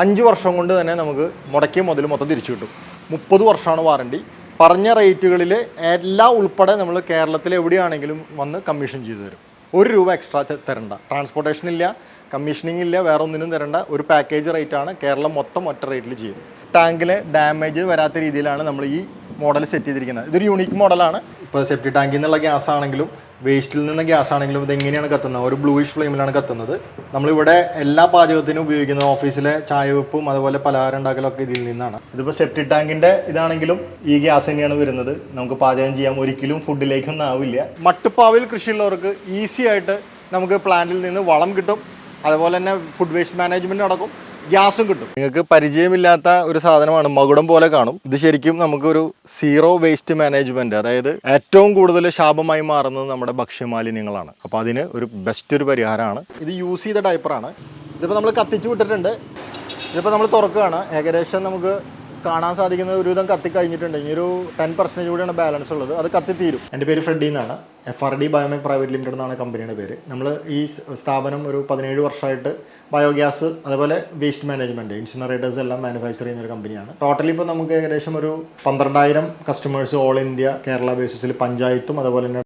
5 വർഷം കൊണ്ട് തന്നെ നമുക്ക് മുടക്കിയ മുതൽ മൊത്തം തിരിച്ചു കിട്ടും. 30 വർഷമാണ് വാറണ്ടി. പറഞ്ഞ റേറ്റുകളിൽ എല്ലാം ഉൾപ്പെടെ നമ്മൾ കേരളത്തിൽ എവിടെയാണെങ്കിലും വന്ന് കമ്മീഷൻ ചെയ്തു തരും. 1 രൂപ എക്സ്ട്രാ തരണ്ട, ട്രാൻസ്പോർട്ടേഷൻ ഇല്ല, കമ്മീഷനിങ് ഇല്ല, വേറെ ഒന്നിനും തരണ്ട. ഒരു പാക്കേജ് റേറ്റാണ്, കേരളം മൊത്തം ഒറ്റ റേറ്റിൽ ചെയ്യും. ടാങ്കിൽ ഡാമേജ് വരാത്ത രീതിയിലാണ് നമ്മൾ ഈ മോഡൽ സെറ്റ് ചെയ്തിരിക്കുന്നത്. ഇതൊരു യൂണിക് മോഡലാണ്. ഇപ്പോൾ സെപ്റ്റി ടാങ്കിൽ നിന്നുള്ള ഗ്യാസ് ആണെങ്കിലും വേസ്റ്റിൽ നിന്ന് ഗ്യാസ് ആണെങ്കിലും ഇതെങ്ങനെയാണ് കത്തുന്നത്, ഒരു ബ്ലൂയിഷ് ഫ്ലെയിമിലാണ് കത്തുന്നത്. നമ്മളിവിടെ എല്ലാ പാചകത്തിനും ഉപയോഗിക്കുന്നത് ഓഫീസിലെ ചായ വെപ്പും അതുപോലെ പലഹാരം ഉണ്ടാക്കലൊക്കെ ഇതിൽ നിന്നാണ്. ഇതിപ്പോൾ സെപ്റ്റി ടാങ്കിൻ്റെ ഇതാണെങ്കിലും ഈ ഗ്യാസ് തന്നെയാണ് വരുന്നത്. നമുക്ക് പാചകം ചെയ്യാം, ഒരിക്കലും ഫുഡിലേക്കൊന്നും ആവില്ല. മട്ടുപ്പാവിൽ കൃഷിയുള്ളവർക്ക് ഈസി ആയിട്ട് നമുക്ക് പ്ലാന്റിൽ നിന്ന് വളം കിട്ടും, അതുപോലെ തന്നെ ഫുഡ് വേസ്റ്റ് മാനേജ്മെൻറ്റ് നടക്കും, ഗ്യാസും കിട്ടും. നിങ്ങൾക്ക് പരിചയമില്ലാത്ത ഒരു സാധനമാണ്, മകുടം പോലെ കാണും. ഇത് ശരിക്കും നമുക്കൊരു സീറോ വേസ്റ്റ് മാനേജ്മെൻറ്റ്, അതായത് ഏറ്റവും കൂടുതൽ ശാപമായി മാറുന്നത് നമ്മുടെ ഭക്ഷ്യമാലിന്യങ്ങളാണ്. അപ്പോൾ അതിന് ഒരു ബെസ്റ്റ് ഒരു പരിഹാരമാണ്. ഇത് യൂസ് ചെയ്ത ഡയപ്പറാണ്. ഇതിപ്പോൾ നമ്മൾ കത്തിച്ച് വിട്ടിട്ടുണ്ട്. ഇതിപ്പോൾ നമ്മൾ തുറക്കുകയാണ്. ഏകദേശം നമുക്ക് കാണാൻ സാധിക്കുന്നത് ഒരുവിധം കത്തിക്കഴിഞ്ഞിട്ടുണ്ട്. ഇനി ഒരു 10% കൂടിയാണ് ബാലൻസ് ഉള്ളത്, അത് കത്തിത്തീരും. എൻ്റെ പേര് ഫ്രെഡി എന്നാണ്. FRD ബയോമെക് പ്രൈവറ്റ് ലിമിറ്റഡ് എന്നാണ് കമ്പനിയുടെ പേര്. നമ്മൾ ഈ സ്ഥാപനം ഒരു 17 വർഷമായിട്ട് ബയോഗ്യാസ് അതുപോലെ വേസ്റ്റ് മാനേജ്മെൻറ്റ്, ഇൻസിനറേറ്റേഴ്സ് എല്ലാം മാനുഫാക്ചർ ചെയ്യുന്ന ഒരു കമ്പനിയാണ്. ടോട്ടലി ഇപ്പോൾ നമുക്ക് ഏകദേശം ഒരു 12,000 കസ്റ്റമേഴ്സ് ഓൾ ഇന്ത്യ കേരള ബേസിസിൽ പഞ്ചായത്തും അതുപോലെ തന്നെ